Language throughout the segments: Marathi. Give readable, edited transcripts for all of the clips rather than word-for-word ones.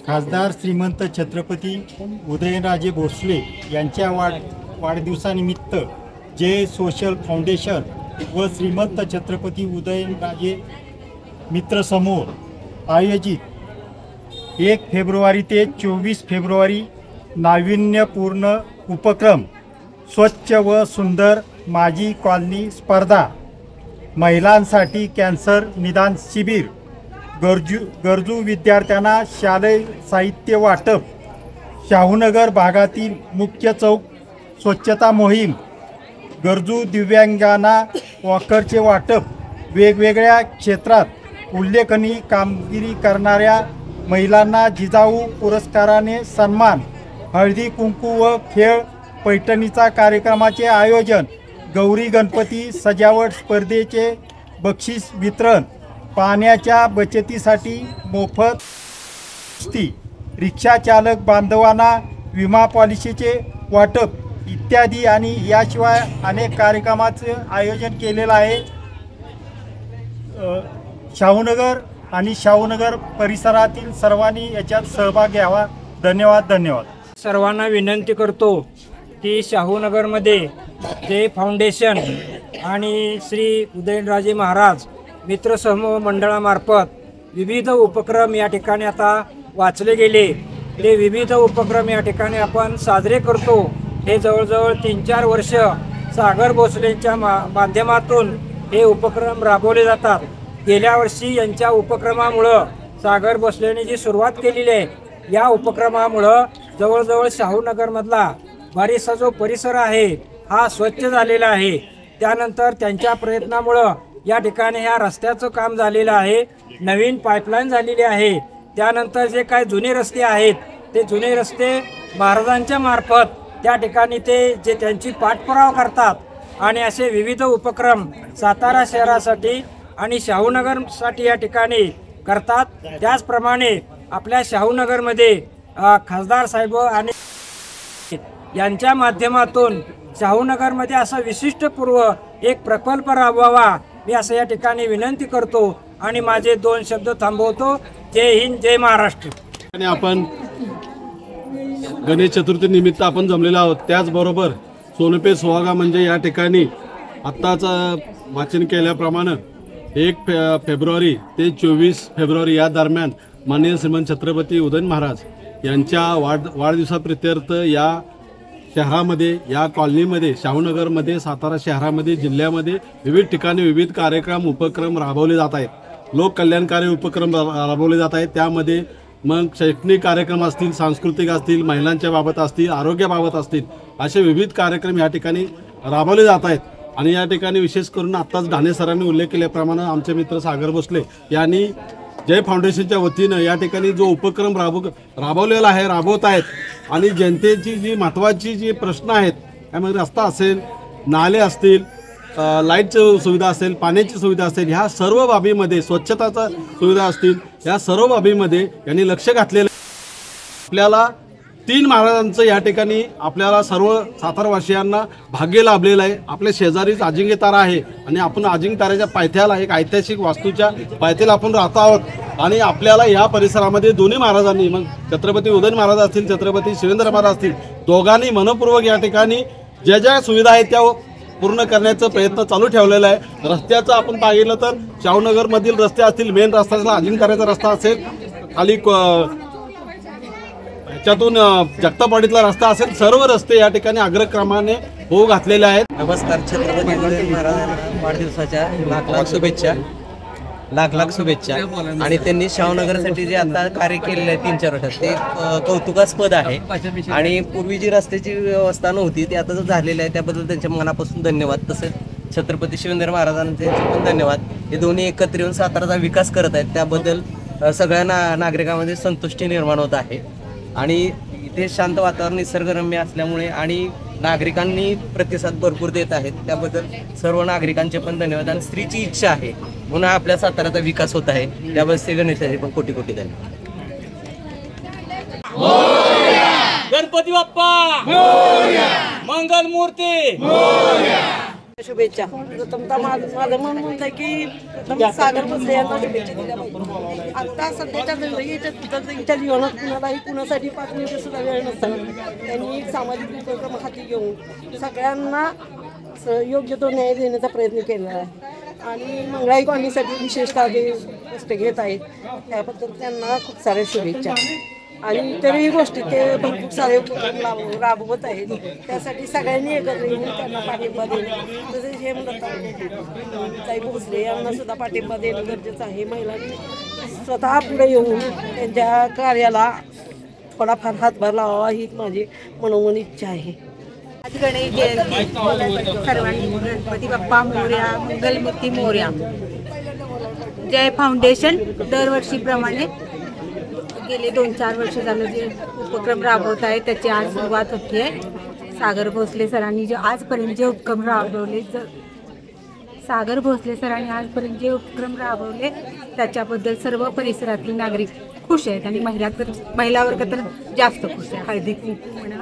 खासदार श्रीमंत छत्रपती उदयनराजे भोसले यांच्या वाढदिवसानिमित्त जय सोशल फाउंडेशन व श्रीमंत छत्रपती उदयनराजे मित्र समूह आयोजित 1 फेब्रुवारी ते 24 फेब्रुवारी नाविन्यपूर्ण उपक्रम स्वच्छ व सुंदर माझी कॉलनी स्पर्धा, महिलांसाठी कॅन्सर निदान शिबिर, गरजू विद्यार्थ्यांना शालेय साहित्य वाटप, शाहूनगर भागातील मुख्य चौक स्वच्छता मोहीम, गरजू दिव्यांगांना वॉकरचे वाटप, वेगवेगळ्या क्षेत्रात उल्लेखनीय कामगिरी करणाऱ्या महिलांना जिजाऊ पुरस्काराने सन्मान, हळदी कुंकू व खेळ पैठणीचा कार्यक्रमाचे आयोजन, गौरी गणपती सजावट स्पर्धेचे बक्षीस वितरण, पाण्याच्या बचतीसाठी मोफत रिक्षा चालक बांधवांना विमा पॉलिसीचे वाटप इत्यादी आणि याशिवाय अनेक कार्यक्रमाचे आयोजन केलेलं आहे। शाहूनगर आणि शाहूनगर परिसरातील सर्वांनी याच्यात सहभाग घ्यावा। धन्यवाद। सर्वांना विनंती करतो की शाहूनगरमध्ये जय फाउंडेशन आणि श्री उदयनराजे महाराज मित्र समूह मंडळामार्फत विविध उपक्रम या ठिकाणी आता वाचले गेले। ते विविध उपक्रम या ठिकाणी आपण साजरे करतो। हे जवळजवळ 3-4 वर्ष सागर भोसलेंच्या माध्यमातून हे उपक्रम राबवले जातात। गेल्या वर्षी यांच्या उपक्रमामुळं सागर भोसलेंनी जी सुरुवात केलेली आहे, या उपक्रमामुळं जवळजवळ शाहूनगरमधला बराचसा जो परिसर आहे हा स्वच्छ झालेला आहे। त्यानंतर त्यांच्या प्रयत्नामुळं या ठिकाणी ह्या रस्त्याचं काम झालेलं आहे, नवीन पाईपलाईन झालेली आहे। त्यानंतर जे काही जुने रस्ते आहेत ते जुने रस्ते महाराजांच्या मार्फत त्या ठिकाणी ते जे त्यांची पाठपुरावा करतात आणि असे विविध उपक्रम सातारा शहरासाठी आणि शाहूनगरसाठी या ठिकाणी करतात। त्याचप्रमाणे आपल्या शाहूनगरमध्ये खासदार साहेब आणि यांच्या माध्यमातून शाहूनगरमध्ये असा विशिष्टपूर्व एक प्रकल्प राबवावा, मी असं या ठिकाणी विनंती करतो आणि माझे 2 शब्द थांबवतो। जय हिंद, जय महाराष्ट्र। आणि आपण गणेश चतुर्थी निमित्त आपण जमलेलो आहोत। त्याचबरोबर सोनपे सुहागा म्हणजे या ठिकाणी आत्ताच वाचन केल्याप्रमाणे 1 फेब्रुवारी ते 24 फेब्रुवारी या दरम्यान माननीय श्रीमंत छत्रपती उदयन महाराज यांच्या वाढदिवसाप्रित्यर्थ या शहरामध्ये, या कॉलनीमध्ये, शाहूनगरमध्ये, सातारा शहरामध्ये, जिल्ह्यामध्ये विविध ठिकाणी विविध कार्यक्रम उपक्रम राबवले जात आहेत। लोककल्याणकारी उपक्रम राबवले जात आहेत। त्यामध्ये मग शैक्षणिक कार्यक्रम असतील, सांस्कृतिक असतील, महिलांच्या बाबत असतील, आरोग्याबाबत असतील, असे विविध कार्यक्रम या ठिकाणी राबवले जात आहेत। आणि या ठिकाणी विशेष करून आत्ताच ढाणे सरांनी उल्लेख केल्याप्रमाणे आमचे मित्र सागर भोसले यांनी जय फाउंडेशनच्या वतीनं या ठिकाणी जो उपक्रम राबवलेला आहे, राबवत आहेत। आणि जनतेची जी महत्त्वाची जी प्रश्न आहेत, त्यामध्ये रस्ता असेल, नाले असतील, लाईटची सुविधा असेल, पाण्याची सुविधा असेल, ह्या सर्व बाबीमध्ये, स्वच्छताचा सुविधा असतील, ह्या सर्व बाबीमध्ये यांनी लक्ष घातलेलं। आपल्याला 3 महाराजांचं या ठिकाणी आपल्याला सर्व सातारवासियांना भाग्य लाभलेलं आहे। आपल्या शेजारीच अजिंक्य तारा आहे आणि आपण अजिंक्य ताऱ्याच्या पायथ्याला एक ऐतिहासिक वास्तूच्या पायथ्याला आपण राहतो आहोत। आणि आपल्याला या परिसरामध्ये दोन्ही महाराजांनी, मग छत्रपती उदयन महाराज असतील, छत्रपती शिवेंद्र महाराज असतील, दोघांनी मनपूर्वक या ठिकाणी ज्या ज्या सुविधा आहेत त्या पूर्ण करण्याचा प्रयत्न चालू ठेवलेला आहे। रस्त्याचं आपण पाहिलं तर शाहूनगरमधील रस्ते असतील, मेन रस्ता असेल, अजिंक्य ताऱ्याचा रस्ता असेल, खाली ह्याच्यातून जगतापाडीतला रस्ता असेल, सर्व रस्ते या ठिकाणी अग्रक्रमाने होऊ घातलेले आहेत। नमस्कार, छत्रपती उदयन महाराजांना वाढदिवसाच्या लाख शुभेच्छा। आणि त्यांनी शाहूनगरसाठी जे आता कार्य केलेलं आहे 3-4 वर्षात, ते कौतुकास्पद आहे। आणि पूर्वी जी रस्त्याची व्यवस्था नव्हती ती आता झालेली आहे, त्याबद्दल त्यांच्या मनापासून धन्यवाद। तसेच छत्रपती शिवेंद्र महाराजांचे पण धन्यवाद। हे दोन्ही एकत्र येऊन साताराचा विकास करत आहेत, त्याबद्दल सगळ्या नागरिकांमध्ये संतुष्टी निर्माण होत आहे। आणि इथे शांत वातावरण, निसर्गरम्य असल्यामुळे आणि नागरिकांनी प्रतिसाद भरपूर देत आहेत, त्याबद्दल सर्व नागरिकांचे पण धन्यवाद। आणि स्त्रीची इच्छा आहे म्हणून आपल्या साताऱ्याचा विकास होत आहे, त्याबद्दल श्री गणेशाचे पण कोटी धन्यवाद। गणपती बाप्पा मोरया, मंगल मूर्ती मोरया। शुभेच्छा. प्रथमतः माझं मन म्हणतं आहे की सागर भोसले यांना शुभेच्छा दिल्या पाहिजे. आता सध्याच्या जिंदगीच्या जीवनात कुणालाही कुणासाठी 5 मिनिटं सुद्धा वेळ नसताना त्यांनी सामाजिक उपक्रम हाती घेऊन सगळ्यांना योग्य तो न्याय देण्याचा प्रयत्न केला आहे आणि मंगळाई कॉलनीसाठी विशेषतः जे कष्ट घेत आहेत त्याबद्दल त्यांना खूप साऱ्या शुभेच्छा. आणि इतरही गोष्टी ते भरपूर सारे उपक्रम राबवत आहेत. त्यासाठी सगळ्यांनी एकत्र येऊन त्यांना पाठिंबा देणं, तसेच हेमलताई भोसले यांना सुद्धा पाठिंबा देणं गरजेचं आहे. महिलांनी स्वतः पुढे येऊन त्यांच्या कार्याला थोडाफार हातभार लावावा ही माझी मनोमन इच्छा आहे. आज गणेश जयंती सर्वांनी गणपती बाप्पा मोरया, मंगलमूर्ती मोरया. जय फाउंडेशन दरवर्षीप्रमाणे गेले 2-4 वर्ष झालं जे उपक्रम राबवत आहे त्याची आज सुरुवात होती आहे. सागर भोसले सरांनी जे आजपर्यंत जे उपक्रम राबवले उपक्रम राबवले त्याच्याबद्दल सर्व परिसरातील नागरिक खुश आहेत आणि महिला वर्ग तर जास्त खुश आहे. हळदी कुंकू म्हणा,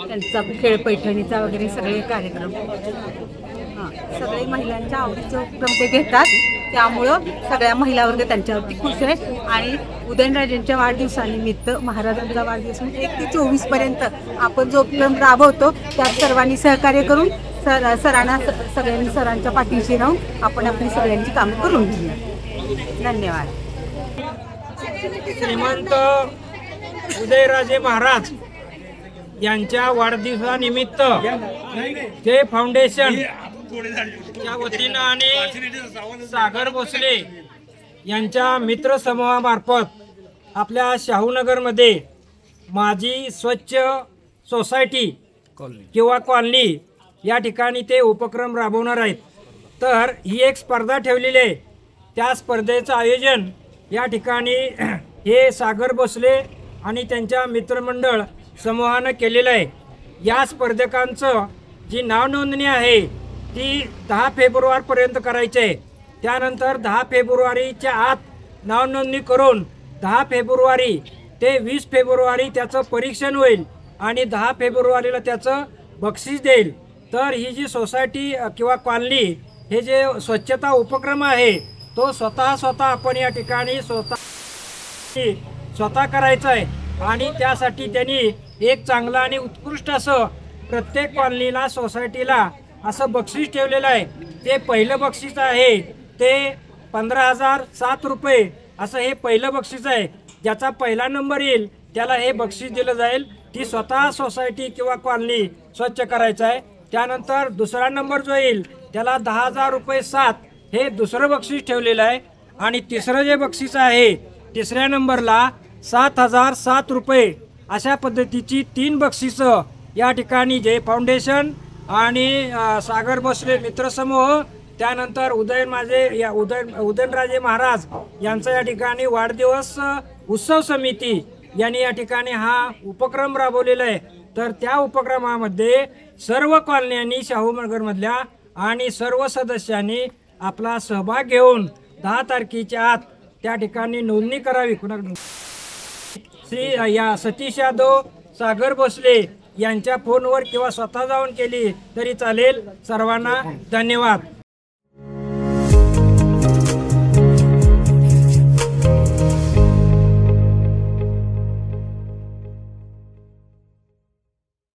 त्यांचा खेळ पैठणीचा वगैरे सगळे कार्यक्रम सगळे महिलांच्या आवडीचे उपक्रम ते घेतात. त्यामुळं सगळ्या महिला वर्ग त्यांच्यावरती खुश आहे. आणि उदयनराजेंच्या वाढदिवसानिमित्त महाराजांचा वाढदिवस 1 ते 24 पर्यंत आपण जो उपक्रम राबवतो त्यात सर्वांनी सहकार्य करून सगळ्यांनी सरांच्या पाठीशी राहून आपण आपली सगळ्यांची कामं करून घेऊया. धन्यवाद. श्रीमंत उदयराजे महाराज यांच्या वाढदिवसानिमित्त जे फाउंडेशन च्या वतीनं आणि सागर भोसले यांच्या मित्र समूहामार्फत आपल्या शाहूनगरमध्ये माझी स्वच्छ सोसायटी किंवा कॉलनी या ठिकाणी ते उपक्रम राबवणार आहेत. तर ही एक स्पर्धा ठेवलेली आहे. त्या स्पर्धेचं आयोजन या ठिकाणी हे सागर भोसले आणि त्यांच्या मित्रमंडळ समूहानं केलेलं आहे. या स्पर्धकांचं जी नावनोंदणी आहे ती 10 फेब्रुवारीपर्यंत करायची आहे. त्यानंतर 10 फेब्रुवारीच्या आत नावनोंदणी करून 10 फेब्रुवारी ते 20 फेब्रुवारी त्याचं परीक्षण होईल आणि 10 फेब्रुवारीला त्याचं बक्षीस देईल. तर ही जी सोसायटी किंवा कॉलनी हे जे स्वच्छता उपक्रम आहे तो स्वतः आपण या ठिकाणी स्वतः करायचं आहे. आणि त्यासाठी त्यांनी एक चांगलं आणि उत्कृष्ट असं प्रत्येक कॉलनीला सोसायटीला असं बक्षीस ठेवलेलं आहे. ते पहिलं बक्षीस आहे ते 15,007 रुपये असं हे पहिलं बक्षीस आहे. ज्याचा पहिला नंबर येईल त्याला हे बक्षीस दिलं जाईल. ती स्वतः सोसायटी किंवा कॉलनी स्वच्छ करायचं आहे. त्यानंतर दुसरा नंबर जो येईल त्याला 10,000 रुपये 7 हे दुसरं बक्षीस ठेवलेलं आहे. आणि तिसरं जे बक्षीस आहे तिसऱ्या नंबरला 7,007 रुपये अशा पद्धतीची 3 बक्षिसं या ठिकाणी जय फाउंडेशन आणि सागर भोसले मित्रसमूह त्यानंतर उदयनराजे महाराज यांचा या ठिकाणी वाढदिवस उत्सव समिती यांनी या ठिकाणी हा उपक्रम राबवलेला आहे. तर त्या उपक्रमामध्ये सर्व कॉलन्यांनी शाहूनगरमधल्या आणि सर्व सदस्यांनी आपला सहभाग घेऊन 10 तारखेच्या आत त्या ठिकाणी नोंदणी करावी. या सतीश यादव सागर भोसले यांच्या फोनवर किंवा स्वतः जाऊन केली तरी चालेल. सर्वांना धन्यवाद.